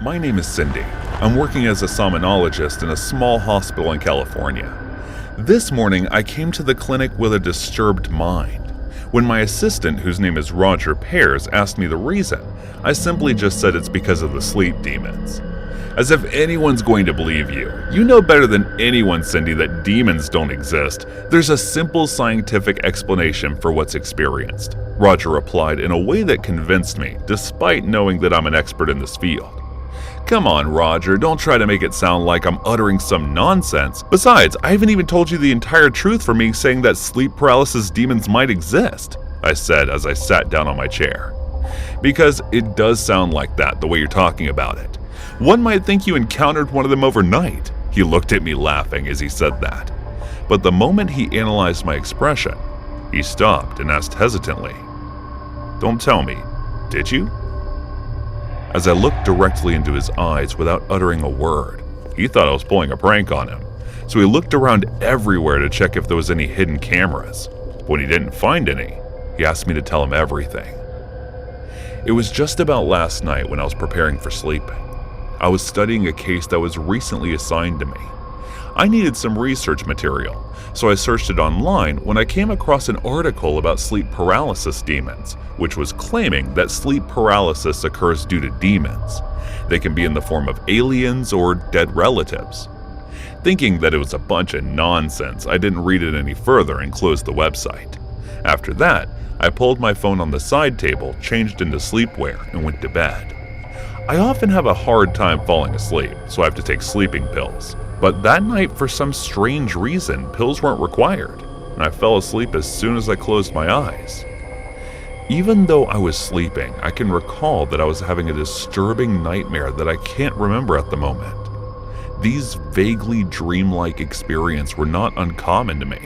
My name is Cindy. I'm working as a somnologist in a small hospital in California. This morning, I came to the clinic with a disturbed mind. When my assistant, whose name is Roger Pears, asked me the reason, I simply just said it's because of the sleep demons. As if anyone's going to believe you. You know better than anyone, Cindy, that demons don't exist. There's a simple scientific explanation for what's experienced. Roger replied in a way that convinced me, despite knowing that I'm an expert in this field. Come on, Roger, don't try to make it sound like I'm uttering some nonsense. Besides, I haven't even told you the entire truth for me saying that sleep paralysis demons might exist, I said as I sat down on my chair. Because it does sound like that, the way you're talking about it. One might think you encountered one of them overnight. He looked at me laughing as he said that. But the moment he analyzed my expression, he stopped and asked hesitantly, "Don't tell me, did you?" As I looked directly into his eyes without uttering a word, he thought I was pulling a prank on him. So he looked around everywhere to check if there was any hidden cameras. When he didn't find any, he asked me to tell him everything. It was just about last night when I was preparing for sleeping. I was studying a case that was recently assigned to me. I needed some research material, so I searched it online when I came across an article about sleep paralysis demons, which was claiming that sleep paralysis occurs due to demons. They can be in the form of aliens or dead relatives. Thinking that it was a bunch of nonsense, I didn't read it any further and closed the website. After that, I pulled my phone on the side table, changed into sleepwear, and went to bed. I often have a hard time falling asleep, so I have to take sleeping pills. But that night, for some strange reason, pills weren't required, and I fell asleep as soon as I closed my eyes. Even though I was sleeping, I can recall that I was having a disturbing nightmare that I can't remember at the moment. These vaguely dreamlike experiences were not uncommon to me.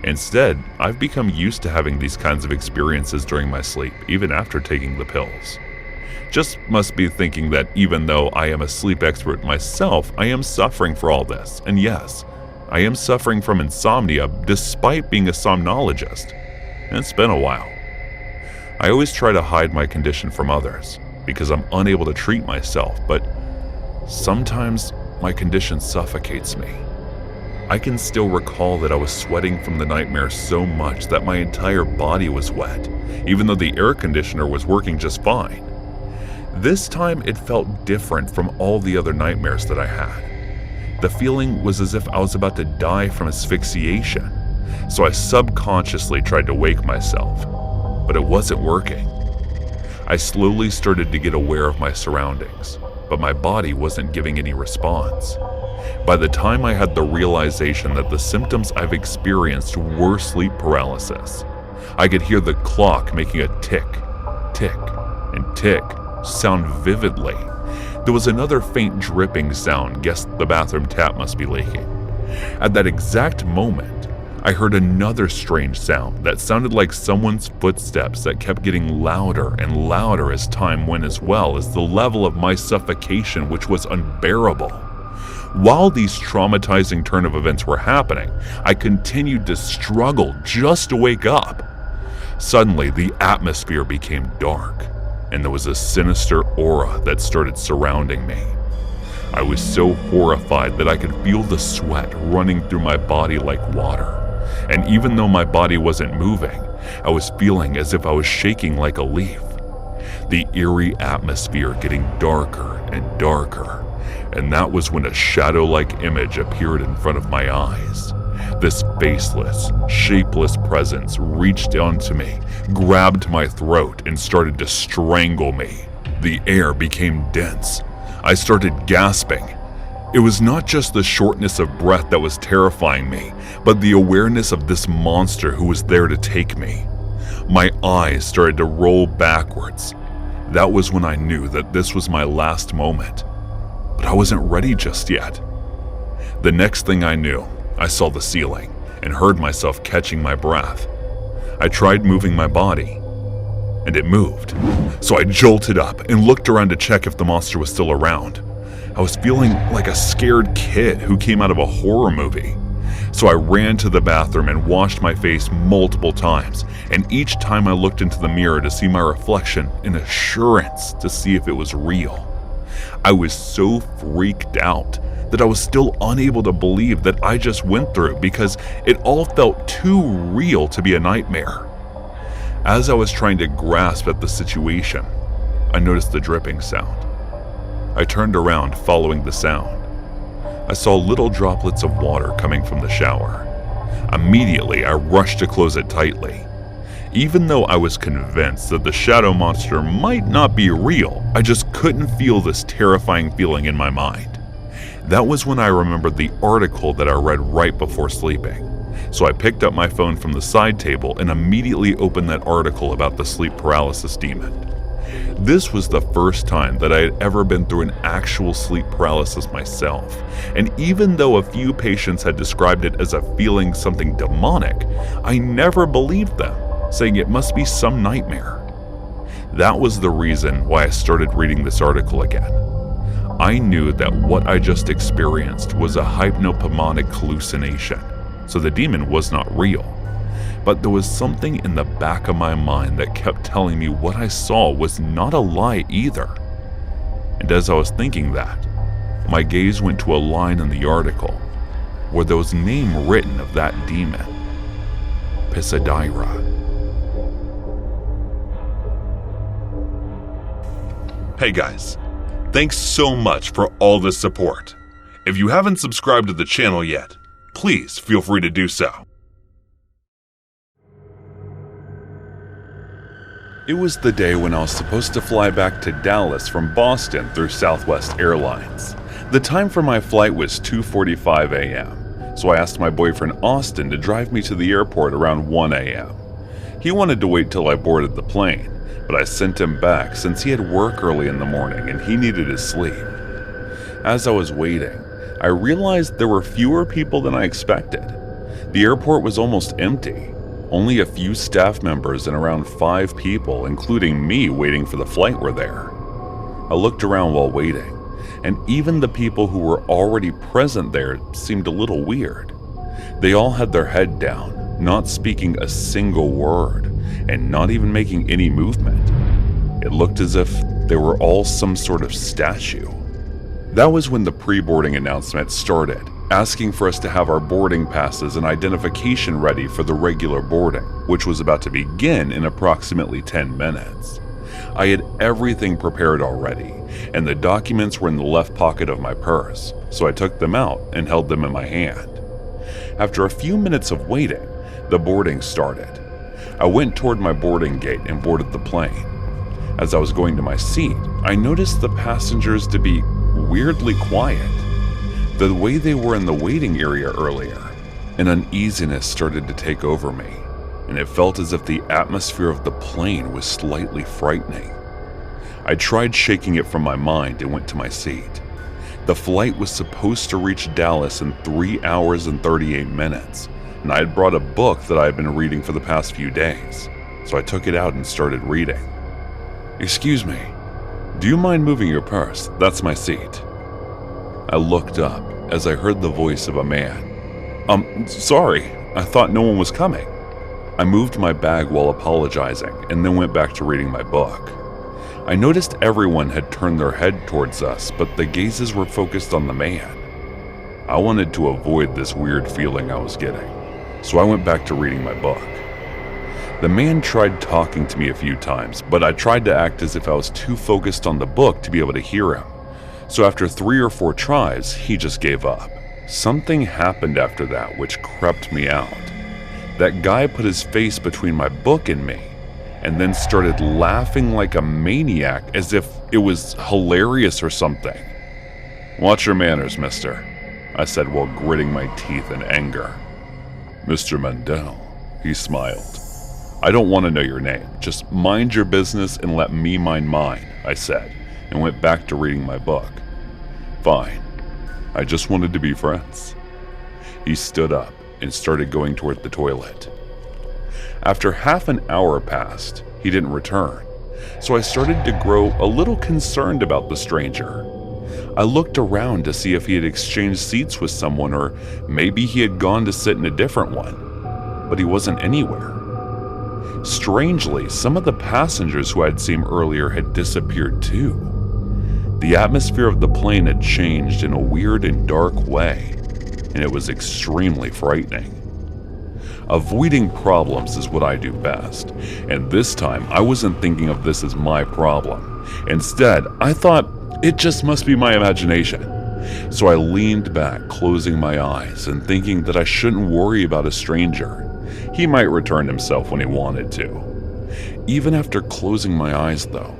Instead, I've become used to having these kinds of experiences during my sleep, even after taking the pills. Just must be thinking that even though I am a sleep expert myself, I am suffering for all this. And yes, I am suffering from insomnia despite being a somnologist. And it's been a while. I always try to hide my condition from others because I'm unable to treat myself, but sometimes my condition suffocates me. I can still recall that I was sweating from the nightmare so much that my entire body was wet, even though the air conditioner was working just fine. This time it felt different from all the other nightmares that I had. The feeling was as if I was about to die from asphyxiation, so I subconsciously tried to wake myself, but it wasn't working. I slowly started to get aware of my surroundings, but my body wasn't giving any response. By the time I had the realization that the symptoms I've experienced were sleep paralysis, I could hear the clock making a tick, tick, and tick sound vividly. There was another faint dripping sound. Guess the bathroom tap must be leaking. At that exact moment, I heard another strange sound that sounded like someone's footsteps that kept getting louder and louder as time went, as well as the level of my suffocation, which was unbearable. While these traumatizing turn of events were happening, I continued to struggle just to wake up. Suddenly, the atmosphere became dark, and there was a sinister aura that started surrounding me. I was so horrified that I could feel the sweat running through my body like water. And even though my body wasn't moving, I was feeling as if I was shaking like a leaf. The eerie atmosphere getting darker and darker, and that was when a shadow-like image appeared in front of my eyes. This faceless, shapeless presence reached onto me, grabbed my throat, and started to strangle me. The air became dense. I started gasping. It was not just the shortness of breath that was terrifying me, but the awareness of this monster who was there to take me. My eyes started to roll backwards. That was when I knew that this was my last moment. But I wasn't ready just yet. The next thing I knew, I saw the ceiling and heard myself catching my breath. I tried moving my body, and it moved. So I jolted up and looked around to check if the monster was still around. I was feeling like a scared kid who came out of a horror movie. So I ran to the bathroom and washed my face multiple times, and each time I looked into the mirror to see my reflection in assurance to see if it was real. I was so freaked out that I was still unable to believe that I just went through because it all felt too real to be a nightmare. As I was trying to grasp at the situation, I noticed the dripping sound. I turned around following the sound. I saw little droplets of water coming from the shower. Immediately, I rushed to close it tightly. Even though I was convinced that the shadow monster might not be real, I just couldn't feel this terrifying feeling in my mind. That was when I remembered the article that I read right before sleeping. So I picked up my phone from the side table and immediately opened that article about the sleep paralysis demon. This was the first time that I had ever been through an actual sleep paralysis myself, and even though a few patients had described it as a feeling something demonic, I never believed them, saying it must be some nightmare. That was the reason why I started reading this article again. I knew that what I just experienced was a hypnopomonic hallucination, so the demon was not real. But there was something in the back of my mind that kept telling me what I saw was not a lie either. And as I was thinking that, my gaze went to a line in the article where there was a name written of that demon, Pisadeira. Hey guys, thanks so much for all the support. If you haven't subscribed to the channel yet, please feel free to do so. It was the day when I was supposed to fly back to Dallas from Boston through Southwest Airlines. The time for my flight was 2:45 a.m., so I asked my boyfriend Austin to drive me to the airport around 1 a.m. He wanted to wait till I boarded the plane, but I sent him back since he had work early in the morning and he needed his sleep. As I was waiting, I realized there were fewer people than I expected. The airport was almost empty. Only a few staff members and around 5 people, including me waiting for the flight, were there. I looked around while waiting, and even the people who were already present there seemed a little weird. They all had their head down, not speaking a single word, and not even making any movement. It looked as if they were all some sort of statue. That was when the pre-boarding announcement started, asking for us to have our boarding passes and identification ready for the regular boarding, which was about to begin in approximately 10 minutes. I had everything prepared already, and the documents were in the left pocket of my purse, so I took them out and held them in my hand. After a few minutes of waiting, the boarding started. I went toward my boarding gate and boarded the plane. As I was going to my seat, I noticed the passengers to be weirdly quiet. The way they were in the waiting area earlier, an uneasiness started to take over me, and it felt as if the atmosphere of the plane was slightly frightening. I tried shaking it from my mind and went to my seat. The flight was supposed to reach Dallas in 3 hours and 38 minutes, and I had brought a book that I had been reading for the past few days, so I took it out and started reading. "Excuse me, do you mind moving your purse? That's my seat." I looked up as I heard the voice of a man. Sorry, I thought no one was coming." I moved my bag while apologizing and then went back to reading my book. I noticed everyone had turned their head towards us, but the gazes were focused on the man. I wanted to avoid this weird feeling I was getting, so I went back to reading my book. The man tried talking to me a few times, but I tried to act as if I was too focused on the book to be able to hear him. So after 3 or 4 tries, he just gave up. Something happened after that which crept me out. That guy put his face between my book and me, and then started laughing like a maniac as if it was hilarious or something. "Watch your manners, mister," I said while gritting my teeth in anger. "Mr. Mandel," he smiled. "I don't want to know your name. Just mind your business and let me mind mine," I said, and went back to reading my book. "Fine. I just wanted to be friends." He stood up and started going toward the toilet. After half an hour passed, he didn't return, so I started to grow a little concerned about the stranger. I looked around to see if he had exchanged seats with someone, or maybe he had gone to sit in a different one, but he wasn't anywhere. Strangely, some of the passengers who I had seen earlier had disappeared too. The atmosphere of the plane had changed in a weird and dark way, and it was extremely frightening. Avoiding problems is what I do best, and this time I wasn't thinking of this as my problem. Instead, I thought it just must be my imagination. So I leaned back, closing my eyes and thinking that I shouldn't worry about a stranger. He might return himself when he wanted to. Even after closing my eyes, though,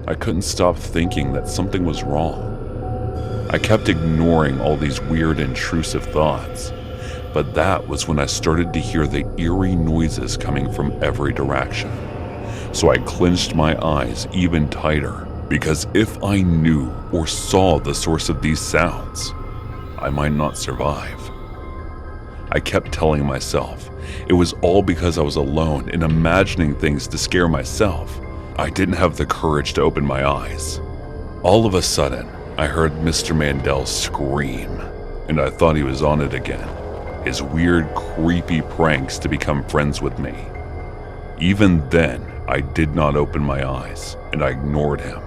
I couldn't stop thinking that something was wrong. I kept ignoring all these weird, intrusive thoughts, but that was when I started to hear the eerie noises coming from every direction. So I clenched my eyes even tighter, because if I knew or saw the source of these sounds, I might not survive. I kept telling myself it was all because I was alone and imagining things to scare myself. I didn't have the courage to open my eyes. All of a sudden, I heard Mr. Mandel scream, and I thought he was on it again. His weird, creepy pranks to become friends with me. Even then, I did not open my eyes, and I ignored him,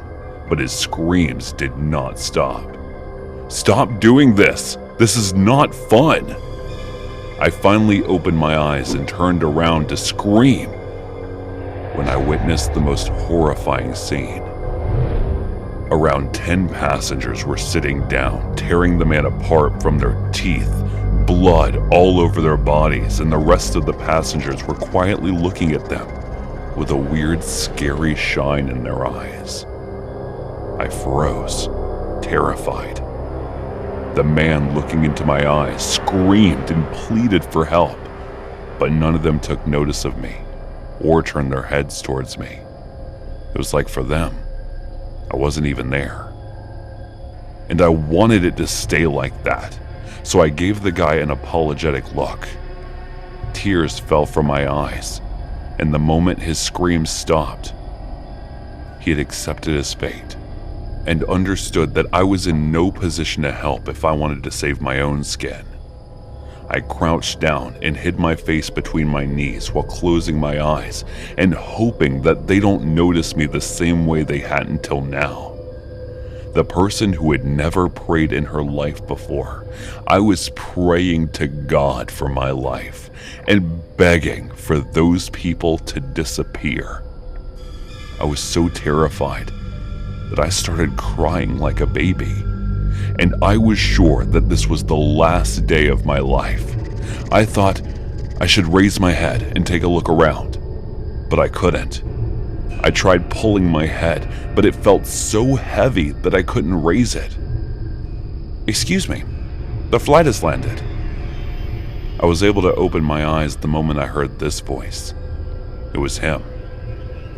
but his screams did not stop. "Stop doing this! This is not fun!" I finally opened my eyes and turned around to scream when I witnessed the most horrifying scene. Around 10 passengers were sitting down, tearing the man apart from their teeth, blood all over their bodies, and the rest of the passengers were quietly looking at them with a weird, scary shine in their eyes. I froze, terrified. The man looking into my eyes screamed and pleaded for help, but none of them took notice of me or turned their heads towards me. It was like for them, I wasn't even there. And I wanted it to stay like that, so I gave the guy an apologetic look. Tears fell from my eyes, and the moment his screams stopped, he had accepted his fate and understood that I was in no position to help if I wanted to save my own skin. I crouched down and hid my face between my knees while closing my eyes and hoping that they don't notice me the same way they had until now. The person who had never prayed in her life before, I was praying to God for my life and begging for those people to disappear. I was so terrified that I started crying like a baby, and I was sure that this was the last day of my life. I thought I should raise my head and take a look around, but I couldn't. I tried pulling my head, but it felt so heavy that I couldn't raise it. "Excuse me, the flight has landed." I was able to open my eyes the moment I heard this voice. It was him.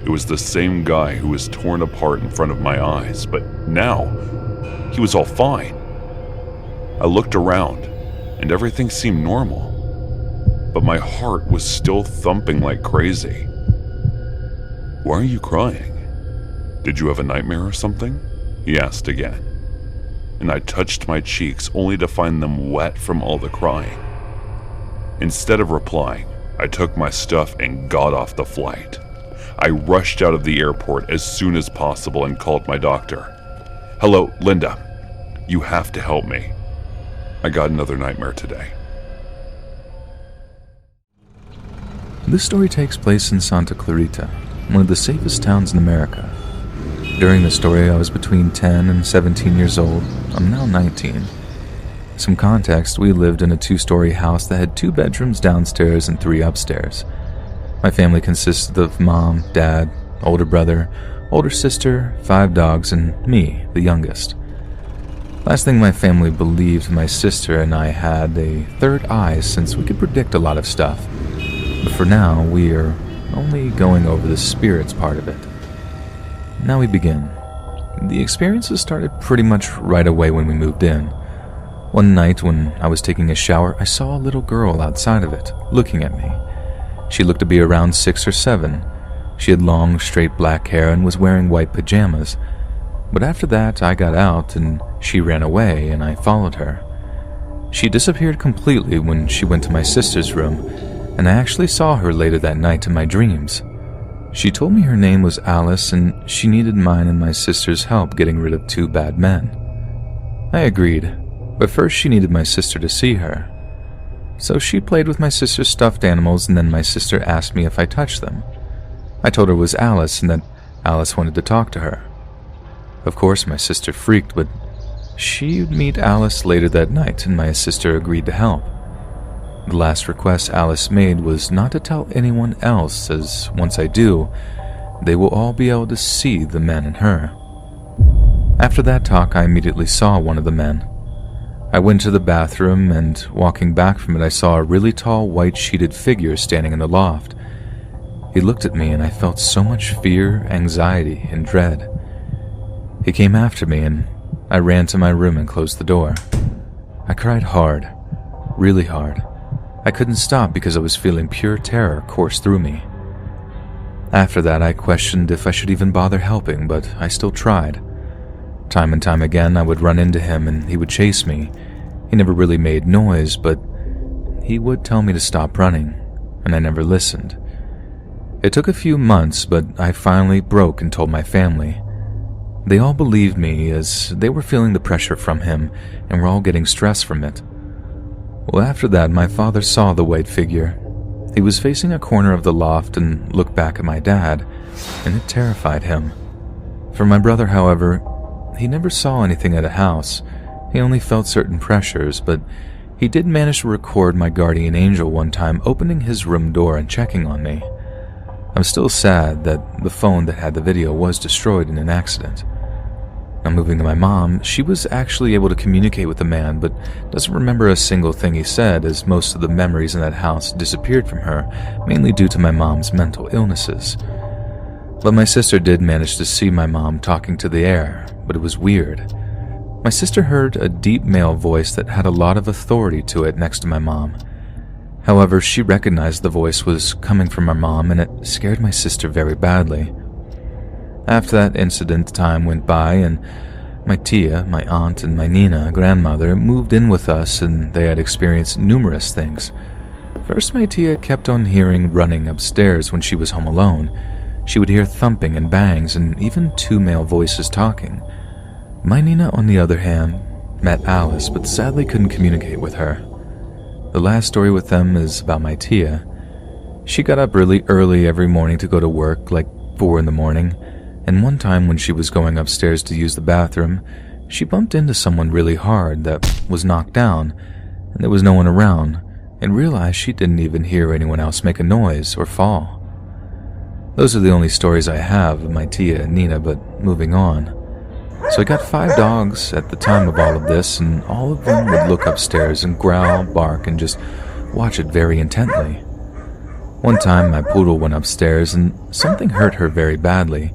It was the same guy who was torn apart in front of my eyes, but now he was all fine. I looked around, and everything seemed normal, but my heart was still thumping like crazy. "Why are you crying? Did you have a nightmare or something?" he asked again, and I touched my cheeks only to find them wet from all the crying. Instead of replying, I took my stuff and got off the flight. I rushed out of the airport as soon as possible and called my doctor. "Hello, Linda. You have to help me. I got another nightmare today." This story takes place in Santa Clarita, one of the safest towns in America. During the story, I was between 10 and 17 years old. I'm now 19. Some context, we lived in a 2-story house that had 2 bedrooms downstairs and 3 upstairs. My family consisted of mom, dad, older brother, older sister, 5 dogs, and me, the youngest. Last thing my family believed, my sister and I had a third eye since we could predict a lot of stuff. But for now, we are only going over the spirits part of it. Now we begin. The experiences started pretty much right away when we moved in. One night when I was taking a shower, I saw a little girl outside of it, looking at me. She looked to be around 6 or 7. She had long, straight black hair and was wearing white pajamas. But after that, I got out and she ran away and I followed her. She disappeared completely when she went to my sister's room, and I actually saw her later that night in my dreams. She told me her name was Alice and she needed mine and my sister's help getting rid of 2 bad men. I agreed, but first she needed my sister to see her. So she played with my sister's stuffed animals and then my sister asked me if I touched them. I told her it was Alice and that Alice wanted to talk to her. Of course my sister freaked, but she'd meet Alice later that night and my sister agreed to help. The last request Alice made was not to tell anyone else, as once I do, they will all be able to see the men and her. After that talk, I immediately saw one of the men. I went to the bathroom and walking back from it, I saw a really tall white sheeted figure standing in the loft. He looked at me and I felt so much fear, anxiety, and dread. He came after me and I ran to my room and closed the door. I cried hard, really hard. I couldn't stop because I was feeling pure terror course through me. After that, I questioned if I should even bother helping, but I still tried. Time and time again, I would run into him and he would chase me. He never really made noise, but he would tell me to stop running, and I never listened. It took a few months, but I finally broke and told my family. They all believed me as they were feeling the pressure from him and were all getting stress from it. Well, after that, my father saw the white figure. He was facing a corner of the loft and looked back at my dad, and it terrified him. For my brother, however, he never saw anything at a house. He only felt certain pressures, but he did manage to record my guardian angel one time opening his room door and checking on me. I'm still sad that the phone that had the video was destroyed in an accident. Now, moving to my mom, she was actually able to communicate with the man, but doesn't remember a single thing he said, as most of the memories in that house disappeared from her, mainly due to my mom's mental illnesses. But my sister did manage to see my mom talking to the air, but it was weird. My sister heard a deep male voice that had a lot of authority to it next to my mom. However, she recognized the voice was coming from my mom, and it scared my sister very badly. After that incident, time went by, and my tia, my aunt, and my Nina, grandmother, moved in with us, and they had experienced numerous things. First, my tia kept on hearing running upstairs when she was home alone. She would hear thumping and bangs, and even 2 male voices talking. My Nina, on the other hand, met Alice, but sadly couldn't communicate with her. The last story with them is about my tia. She got up really early every morning to go to work, like 4 in the morning. And one time when she was going upstairs to use the bathroom, she bumped into someone really hard that was knocked down, and there was no one around, and realized she didn't even hear anyone else make a noise or fall. Those are the only stories I have of my tia and Nina, but moving on. So I got 5 dogs at the time of all of this, and all of them would look upstairs and growl, bark, and just watch it very intently. One time my poodle went upstairs and something hurt her very badly.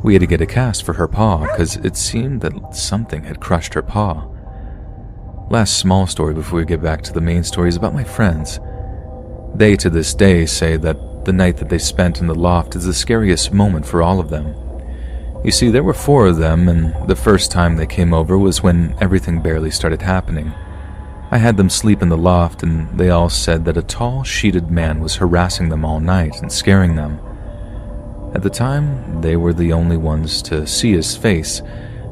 We had to get a cast for her paw because it seemed that something had crushed her paw. Last small story before we get back to the main story is about my friends. They to this day say that the night that they spent in the loft is the scariest moment for all of them. You see, there were 4 of them, and the first time they came over was when everything barely started happening. I had them sleep in the loft, and they all said that a tall, sheeted man was harassing them all night and scaring them. At the time, they were the only ones to see his face,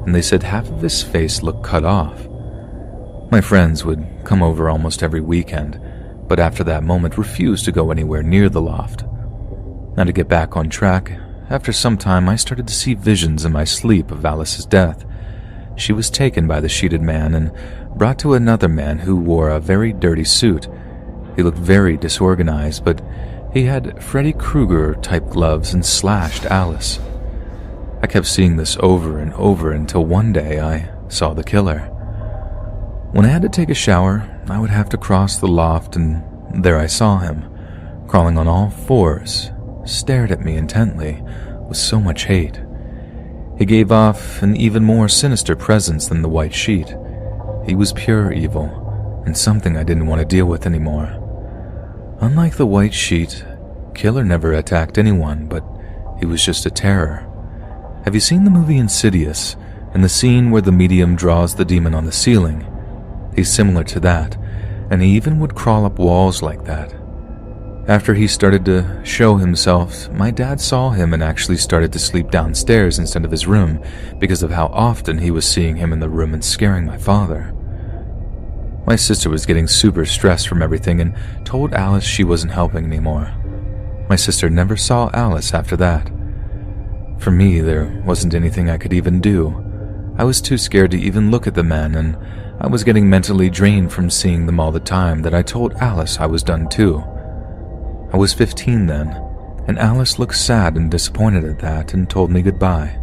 and they said half of his face looked cut off. My friends would come over almost every weekend, but after that moment refused to go anywhere near the loft. Now, to get back on track, after some time I started to see visions in my sleep of Alice's death. She was taken by the sheeted man and brought to another man who wore a very dirty suit. He looked very disorganized, but he had Freddy Krueger-type gloves and slashed Alice. I kept seeing this over and over until one day I saw the killer. When I had to take a shower, I would have to cross the loft, and there I saw him, crawling on all 4s, stared at me intently with so much hate. He gave off an even more sinister presence than the white sheet. He was pure evil, and something I didn't want to deal with anymore. Unlike the white sheet, Killer never attacked anyone, but he was just a terror. Have you seen the movie Insidious, and the scene where the medium draws the demon on the ceiling? He's similar to that, and he even would crawl up walls like that. After he started to show himself, my dad saw him and actually started to sleep downstairs instead of his room because of how often he was seeing him in the room and scaring my father. My sister was getting super stressed from everything and told Alice she wasn't helping anymore. My sister never saw Alice after that. For me, there wasn't anything I could even do. I was too scared to even look at the men, and I was getting mentally drained from seeing them all the time that I told Alice I was done too. I was 15 then, and Alice looked sad and disappointed at that and told me goodbye.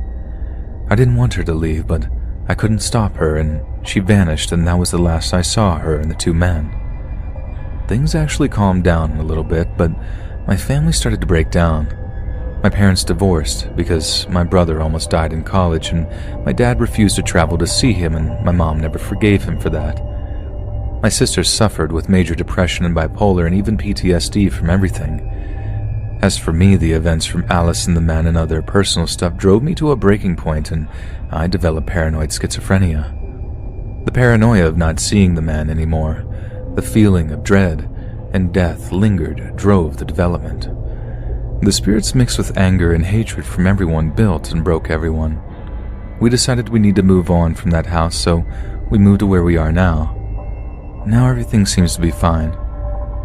I didn't want her to leave, but I couldn't stop her, and she vanished, and that was the last I saw her and the two men. Things actually calmed down a little bit, but my family started to break down. My parents divorced because my brother almost died in college, and my dad refused to travel to see him, and my mom never forgave him for that. My sister suffered with major depression and bipolar and even PTSD from everything. As for me, the events from Alice and the men and other personal stuff drove me to a breaking point, and I developed paranoid schizophrenia. The paranoia of not seeing the man anymore, the feeling of dread and death lingered, drove the development. The spirits mixed with anger and hatred from everyone built and broke everyone. We decided we need to move on from that house, so we moved to where we are now. Now everything seems to be fine.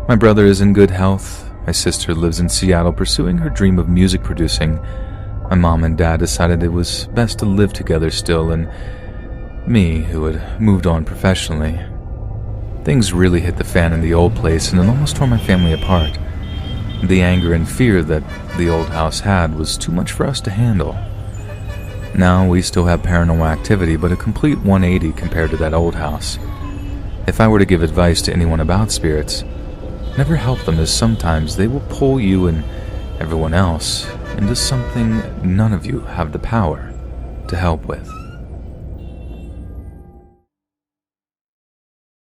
My brother is in good health. My sister lives in Seattle pursuing her dream of music producing. My mom and dad decided it was best to live together still, and me, who had moved on professionally. Things really hit the fan in the old place, and it almost tore my family apart. The anger and fear that the old house had was too much for us to handle. Now we still have paranormal activity, but a complete 180 compared to that old house. If I were to give advice to anyone about spirits, never help them, as sometimes they will pull you and everyone else into something none of you have the power to help with.